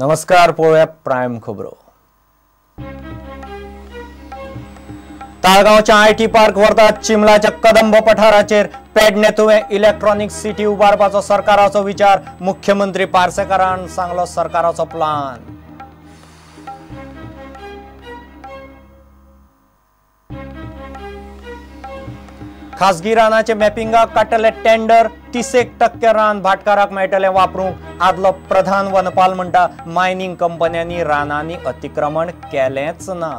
नमस्कार, पळोवया प्रायम खबरो। ताळगावच्या आयटी पार्क वर्धात चिमलाच्या कदंब पठाराचेर पेडणे तुवें इलेक्ट्रॉनिक सिटी उबारपाचो सरकाराचो विचार। मुख्यमंत्री पार्सेकारान सांगलो सरकाराचो प्लान। खासगी रानाचे मॅपिंगाक काडटले टेंडर। 30% रान भाटकाराक मेळटले वापरूंक। आदलो प्रधान वनपाल म्हणटा मायनिंग कंपन्यांनी रानांनी अतिक्रमण केलेंच ना।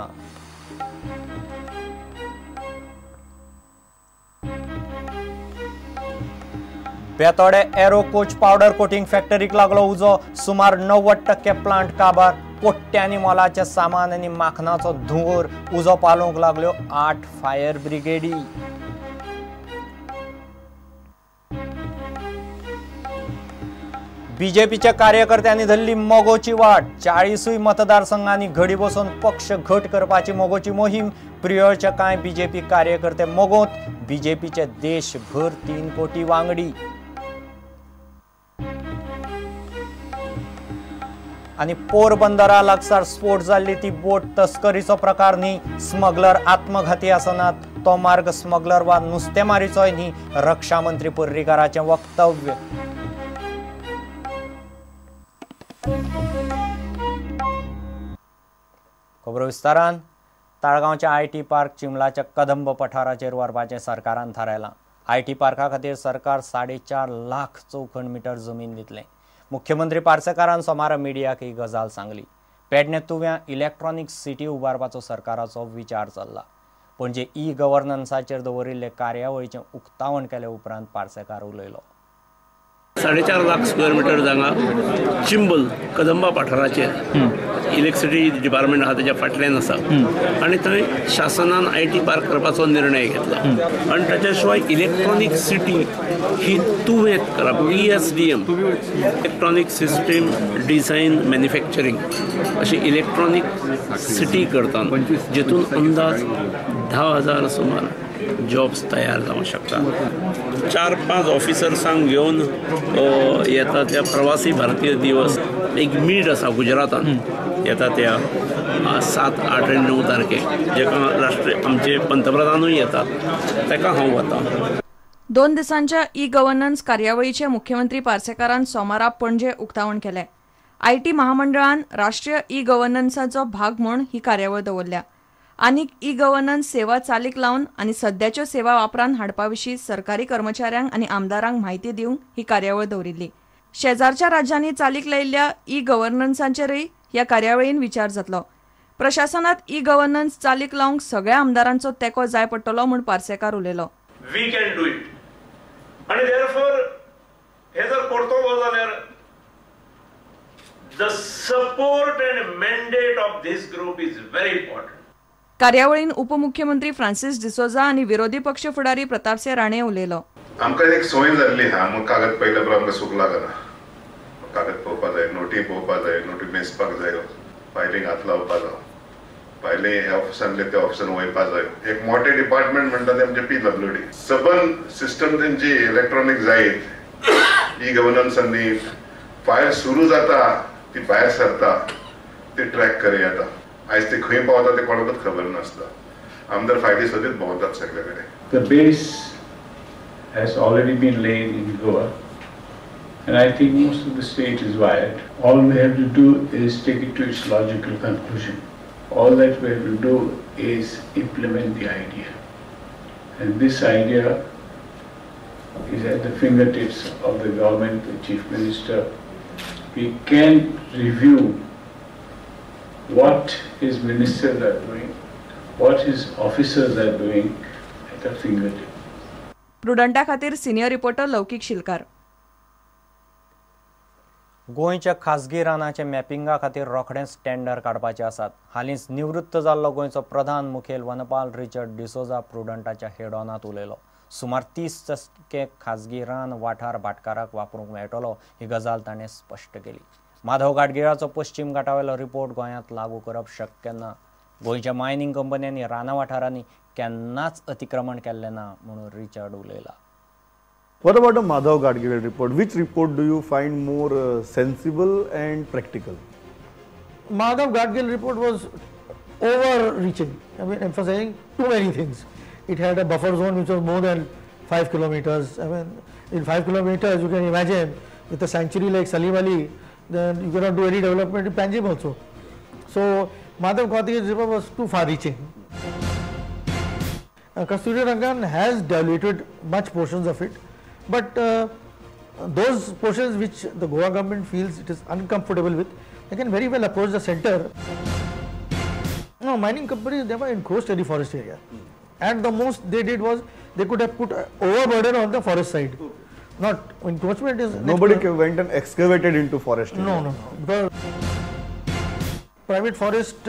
बेतोडे एरो कोच पावडर कोटिंग फॅक्टरीक लागलो उजो। सुमार 90% प्लांट काबार। कोट्यांनी मोलाचे सामान आनी माखनाचो धुंवर। उजो पालोवंक लागल्यो 8 फायर ब्रिगेडी। बीजेपीच्या कार्यकर्त्यांनी धरली मोगोची वाट। 40 मतदारसंघांनी घडी बसून पक्ष घट करपाची मोगोची मोहीम। प्रियोळचे कांय बीजेपी कार्यकर्ते मोगोत। बीजेपीचे देशभर 3 कोटी वांगडी। आणि पोरबंदरा लागसार स्फोट जाल्ली ती बोट तस्करीचो प्रकार न्ही। स्मगलर आत्मघाती आसनात तो मार्ग स्मगलर वा नुस्तेमारीचोय न्ही। रक्षा मंत्री पर्रीकाराचें वक्तव्य। खबरो विस्तारान। ताळगावच्या आयटी पार्क चिमलाच्या कदंब पठाराचेर व्हरपाचें सरकारान थारायलां। आयटी पार्का खातीर सरकार 4.5 लाख चौखण मीटर जमीन दितले। मुख्यमंत्री पार्सेकारान सोमारा मिडियाक ही गजाल सांगली। पेडणे तुव्या इलेक्ट्रॉनिक सिटी उबारपाचो सरकाराचो विचार चल्ला। पणजे ई गव्हर्नन्साचेर दवरिल्ले कार्यावळीचें उक्तावण केले उपरांत पार्सेकार उलयलो। 4.5 लाख स्क्वेअर मीटर जागा चिंबल कदंबा पठाराचेर इलेक्ट्रिसिटी डिपार्टमेंट आहा त्याच्या फाटल्यान आसा आनी थंय शासनान आयटी पार्क करपाचो निर्णय घेतला। आनी ताच्या शिवाय इलेक्ट्रॉनिक सिटी ही तुवें करप ESDM electronic system design manufacturing अशी इलेक्ट्रॉनिक सिटी करतात जितून अंदाज 10,000 सुमार जॉब्स तयार जावंक शकता। 4-5 ऑफिसर्सांक घेवन येता त्या प्रवासी भारतीय दिवस एक मीट आसा गुजरातान येता त्या 7, 8 आनी 9 तारखेक जेका राष्ट्रीय आमचे पंतप्रधानूय येतात ताका हांव वता। 2 दिसांच्या ई गव्हर्नन्स कार्यावळीचे मुख्यमंत्री पार्सेकारान सोमारा पणजे उक्तावण केले। आयटी महामंडळान राष्ट्रीय ई गव्हर्नन्साचो भाग म्हूण ही कार्यावळ दवरल्या। आनीक ई गव्हर्नन्स सेवा चालीक लावन आनी सद्याच्यो सेवा वापरान हाडपा विशीं सरकारी कर्मचाऱ्यांक आनी आमदारांक म्हायती दिवंक ही कार्यावळ दवरिल्ली। शेजारच्या राज्यांनी चालीक लायिल्ल्या ई गव्हर्नन्साचेरय ह्या कार्यावळीन विचार जातलो। प्रशासनात ई गव्हर्नन्स चालीक लावंक सगळ्या आमदारांचो तेंको जाय पडटलो म्हूण पार्सेकार उलयलो। वी कॅन डू इट आणि देयरफॉर हे जर करतो जाल्यार the support and mandate of this group is very important. कार्यावळीन उपमुख्यमंत्री फ्रांसिस डिसोजा आनी विरोधी पक्ष फुडारी प्रतापसिंह राणे उलयलो। आमकां एक संवय जाल्ली आहा आमकां कागद पयल्या बरोबर आमकां सूख लागना। कागद पळोवपा जाय, नोटी पळोवपा जाय, नोटी मेजपाक जाय, फायलींग हात लावपा जाय, फायली ह्या ऑफिसांतले त्या ऑफिसान वयपा जाय। एक मोठे डिपार्टमेंट म्हणटा ते आमचे PWD सबन सिस्टम तेंची इलेक्ट्रॉनिक जायत ई गव्हर्नन्सांनी फायल सुरू जाता ती भायर सरता ती ट्रॅक करे येता। आयज ते खंय पावता ते कोणाकच खबर नासता। आमदार फायली सोदीत भोंवतात सगळे कडेन। The base has already been laid in Goa and I think most of the state is wired. All we have to do is take it to its logical conclusion. All that we have to do is implement the idea. And this idea is at the fingertips of the government, the chief minister. We can review what his ministers are doing, what his officers are doing at a fingertip. प्रुडंटा खातीर senior reporter लौकीक शिलकार। गोंयच्या खासगी रानाचे मॅपिंगा खातीर रोखडेंच tender काडपाचे आसात। हालींच निवृत्त जाल्लो गोंयचो प्रधान मुखेल वनपाल रिचर्ड डिसोजा प्रुडंटाच्या हेडॉनात उलयलो। सुमार 30% खासगी रान वाठार भाटकाराक वापरूंक मेळटलो ही गजाल ताणें स्पश्ट केली। माधव गाडगिळाचो पश्चिम घाटावेलो रिपोर्ट गोंयांत लागू करप शक्य ना। गोंयच्या मायनिंग कंपन्यांनी राना वाठारांनी केन्नाच अतिक्रमण केल्लें ना म्हणून Richard उलयला। What about the Madhav Gadgil report? Which report do you find more sensible and practical? Madhav Gadgil report was overreaching. I mean, emphasizing too many things. It had a buffer zone which was more than 5 kilometers. I mean, in 5 kilometers, you can imagine with a sanctuary like Salim Ali, then you cannot do any development in Panjim also. So, Madhav Gadgil's report was too far-reaching. Kasturi Rangan has diluted much portions of it, but those portions which the Goa government feels it is uncomfortable with, they can very well approach the centre. No, mining companies never encroached any forest area. At the most they did was they could have put overburden on the forest side. Not encroachment is nobody went and excavated into forest area. No. Because private forest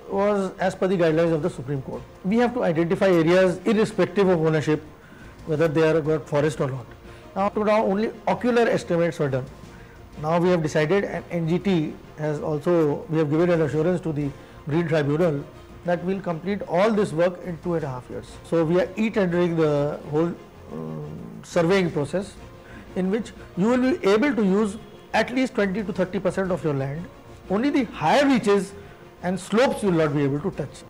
was as per the guidelines of the Supreme Court. We have to identify areas irrespective of ownership, whether they are got forest or not. Now only ocular estimates were done. Now we have decided, and NGT has also, we have given an assurance to the Green Tribunal that we will complete all this work in 2.5 years. So we are e-tendering the whole surveying process, in which you will be able to use at least 20 to 30% of your land. Only the higher reaches and slopes you will not be able to touch.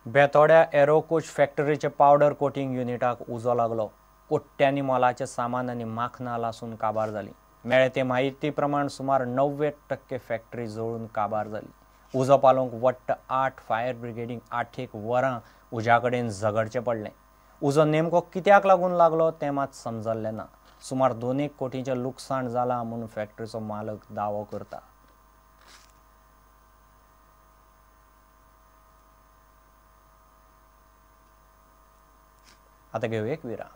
बेतोड्या Aerocoach फॅक्टरीचे powder coating युनिटाक उजो लागलो. कोट्यांनी मोलाचे सामान आनी माखनां लासून काबार जाली. मेळे ते माहिती प्रमाण सुमार 90% फॅक्टरी जळून काबार जाली. उजो पालोवंक वट्ट 8 फायर ब्रिगेडीक 8 वरां उज्या कडेन झगडचें पडलें. उजो नेमको कित्याक लागून लागलो तें मात समजल्लें ना. सुमार 2 कोटींचें लुकसाण जालां म्हूण फॅक्टरीचो मालक दावो करता. आता घेऊ एक विराम.